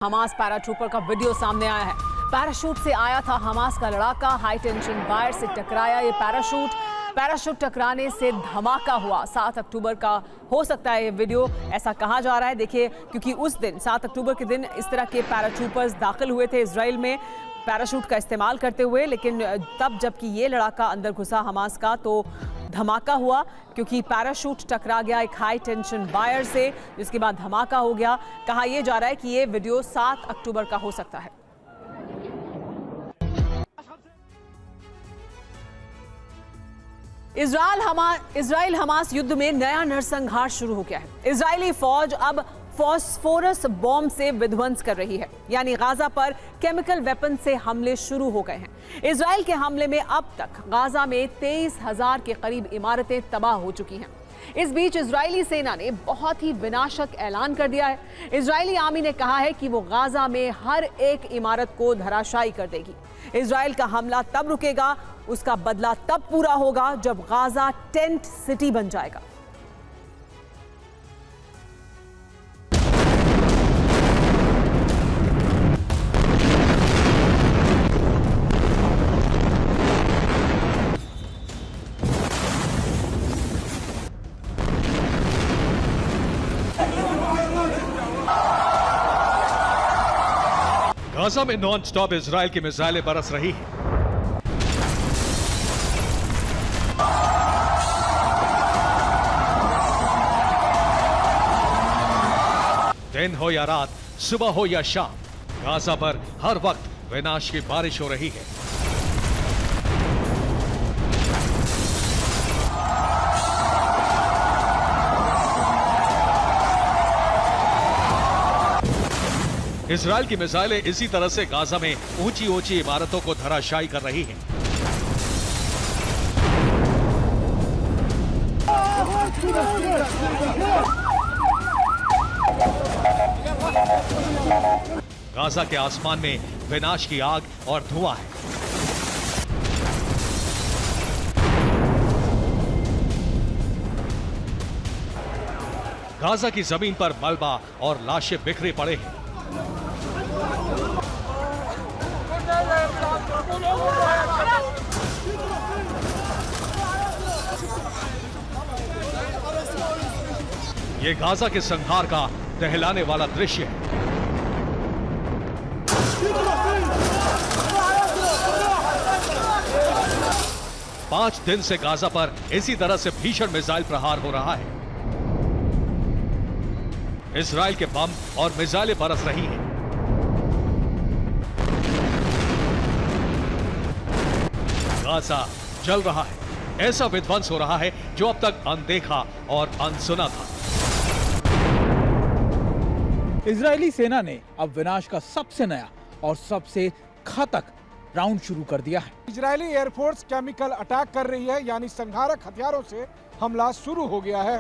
Hamas paratrooper का video सामने आया है। पैराशूट से आया था हमास का लड़ाका, हाई टेंशन वायर से टकराया ये पैराशूट टकराने से धमाका हुआ। 7 अक्टूबर का हो सकता है ये वीडियो, ऐसा कहा जा रहा है। देखिए, क्योंकि उस दिन 7 अक्टूबर के दिन इस तरह के पैराट्रूपर्स दाखिल हुए थे इजराइल में पैराशूट का इस्तेमाल करते हुए, लेकिन तब जबकि ये लड़ाका अंदर घुसा हमास का तो धमाका हुआ, क्योंकि पैराशूट टकरा गया एक हाई टेंशन वायर से, जिसके बाद धमाका हो गया। कहा यह जा रहा है कि ये वीडियो 7 अक्टूबर का हो सकता है। इजराइल हमास युद्ध में नया नरसंहार शुरू हो गया है। इजरायली फौज अब फॉस्फोरस बॉम्ब से विध्वंस कर रही है, यानी गाजा पर केमिकल वेपन से हमले शुरू हो गए हैं। इजराइल के हमले में अब तक गाजा में 23,000 के करीब इमारतें तबाह हो चुकी हैं। इस बीच इजरायली सेना ने बहुत ही विनाशक ऐलान कर दिया है। इजरायली आर्मी ने कहा है कि वो गाजा में हर एक इमारत को धराशायी कर देगी। इजराइल का हमला तब रुकेगा, उसका बदला तब पूरा होगा जब गाजा टेंट सिटी बन जाएगा। गाजा में नॉन स्टॉप इजराइल की मिसाइलें बरस रही हैं। दिन हो या रात, सुबह हो या शाम, गाजा पर हर वक्त विनाश की बारिश हो रही है। इजराइल की मिसाइलें इसी तरह से गाजा में ऊंची ऊंची इमारतों को धराशायी कर रही हैं। गाजा के आसमान में विनाश की आग और धुआं है। गाजा की जमीन पर मलबा और लाशें बिखरे पड़े हैं। ये गाजा के संहार का दहलाने वाला दृश्य है। पांच दिन से गाजा पर इसी तरह से भीषण मिसाइल प्रहार हो रहा है। इजराइल के बम और मिसाइलें बरस रही हैं। गाजा जल रहा है। ऐसा विध्वंस हो रहा है जो अब तक अनदेखा और अनसुना था। इजरायली सेना ने अब विनाश का सबसे नया और सबसे घातक राउंड शुरू कर दिया है। इजरायली एयरफोर्स केमिकल अटैक कर रही है, यानी संहारक हथियारों से हमला शुरू हो गया है।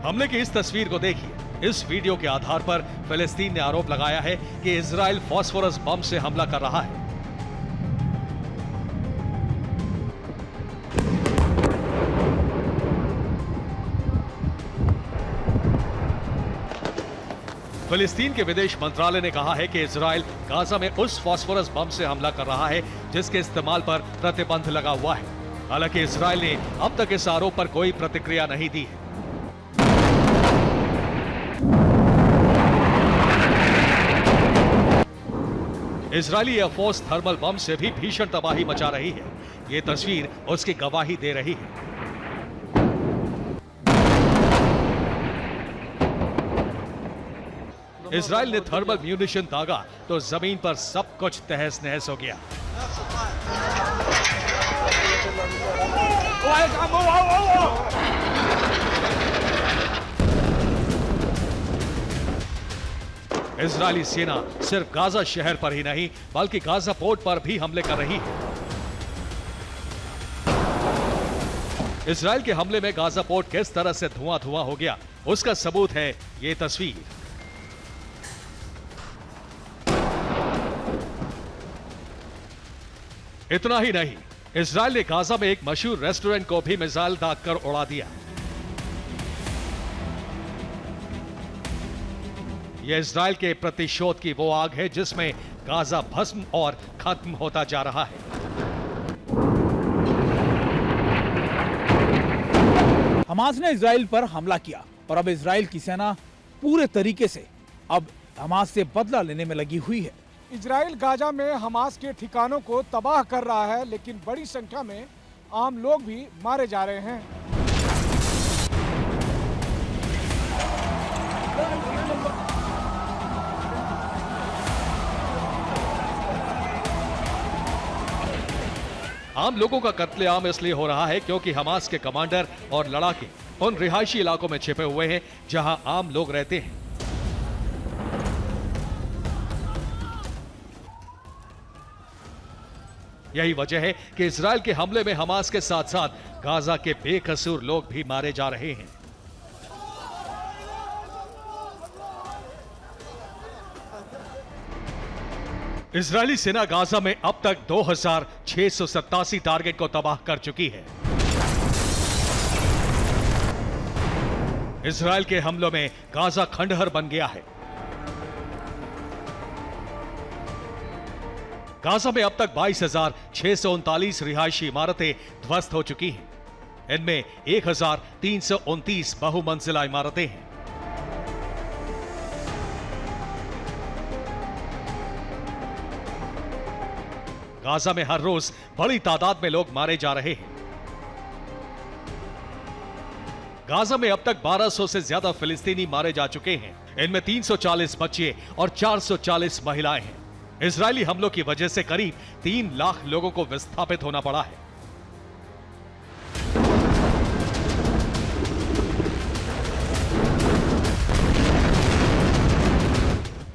हमले की इस तस्वीर को देखिए। इस वीडियो के आधार पर फिलिस्तीन ने आरोप लगाया है कि इजराइल फॉस्फोरस बम से हमला कर रहा है। फिलिस्तीन के विदेश मंत्रालय ने कहा है कि इजराइल गाजा में उस फॉस्फोरस बम से हमला कर रहा है जिसके इस्तेमाल पर प्रतिबंध लगा हुआ है। हालांकि इजराइल ने अब तक इस आरोप पर कोई प्रतिक्रिया नहीं दी है। इजरायली एयरफोर्स थर्मल बम से भी भीषण तबाही मचा रही है। यह तस्वीर उसकी गवाही दे रही है। इजराइल ने थर्मल म्यूनिशन दागा तो जमीन पर सब कुछ तहस नहस हो गया। इजरायली सेना सिर्फ गाजा शहर पर ही नहीं बल्कि गाजा पोर्ट पर भी हमले कर रही है। इजराइल के हमले में गाजा पोर्ट किस तरह से धुआं धुआं हो गया, उसका सबूत है ये तस्वीर। इतना ही नहीं, इजराइल ने गाजा में एक मशहूर रेस्टोरेंट को भी मिसाइल दागकर उड़ा दिया। यह इजराइल के प्रतिशोध की वो आग है जिसमें गाजा भस्म और खत्म होता जा रहा है। हमास ने इजराइल पर हमला किया और अब इजराइल की सेना पूरे तरीके से अब हमास से बदला लेने में लगी हुई है। इजराइल गाजा में हमास के ठिकानों को तबाह कर रहा है, लेकिन बड़ी संख्या में आम लोग भी मारे जा रहे हैं। आम लोगों का कत्लेआम इसलिए हो रहा है क्योंकि हमास के कमांडर और लड़ाके उन रिहायशी इलाकों में छिपे हुए हैं जहां आम लोग रहते हैं। यही वजह है कि इजराइल के हमले में हमास के साथ साथ गाजा के बेकसूर लोग भी मारे जा रहे हैं। इजरायली सेना गाजा में अब तक 2687 टारगेट को तबाह कर चुकी है। इजराइल के हमलों में गाजा खंडहर बन गया है। गाजा में अब तक 22,639 रिहायशी इमारतें ध्वस्त हो चुकी हैं। इनमें 1,329 बहुमंजिला इमारतें हैं। गाजा में हर रोज बड़ी तादाद में लोग मारे जा रहे हैं। गाजा में अब तक 1200 से ज्यादा फिलिस्तीनी मारे जा चुके हैं। इनमें 340 बच्चे और 440 महिलाएं हैं। इजरायली हमलों की वजह से करीब 3 लाख लोगों को विस्थापित होना पड़ा है।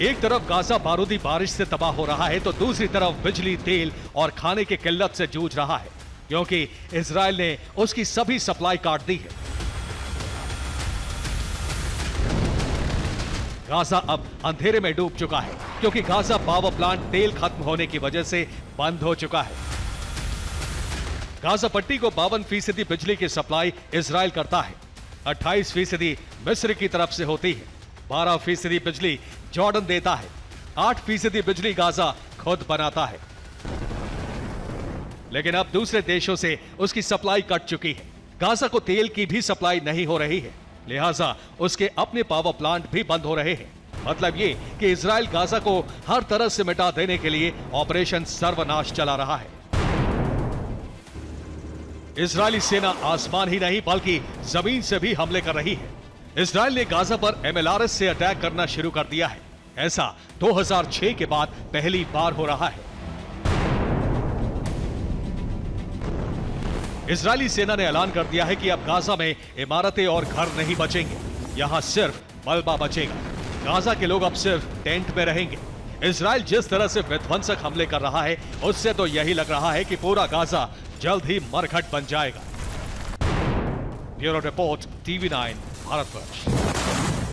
एक तरफ गाजा बारूदी बारिश से तबाह हो रहा है तो दूसरी तरफ बिजली, तेल और खाने की किल्लत से जूझ रहा है क्योंकि इजराइल ने उसकी सभी सप्लाई काट दी है। गाजा अब अंधेरे में डूब चुका है क्योंकि गाजा पावर प्लांट तेल खत्म होने की वजह से बंद हो चुका है। गाजा पट्टी को 52% बिजली की सप्लाई इजराइल करता है। 28% मिस्र की तरफ से होती है। 12% बिजली जॉर्डन देता है। 8% बिजली गाजा खुद बनाता है। लेकिन अब दूसरे देशों से उसकी सप्लाई कट चुकी है। गाजा को तेल की भी सप्लाई नहीं हो रही है, लिहाजा उसके अपने पावर प्लांट भी बंद हो रहे हैं। मतलब ये कि इजराइल गाजा को हर तरह से मिटा देने के लिए ऑपरेशन सर्वनाश चला रहा है। इजरायली सेना आसमान ही नहीं बल्कि जमीन से भी हमले कर रही है। इजराइल ने गाजा पर MLRS से अटैक करना शुरू कर दिया है। ऐसा 2006 के बाद पहली बार हो रहा है। इजरायली सेना ने ऐलान कर दिया है कि अब गाजा में इमारतें और घर नहीं बचेंगे, यहां सिर्फ मलबा बचेगा। गाजा के लोग अब सिर्फ टेंट में रहेंगे। इजराइल जिस तरह से विध्वंसक हमले कर रहा है उससे तो यही लग रहा है कि पूरा गाजा जल्द ही मरघट बन जाएगा। Bureau report, TV9 Bharatvarsh.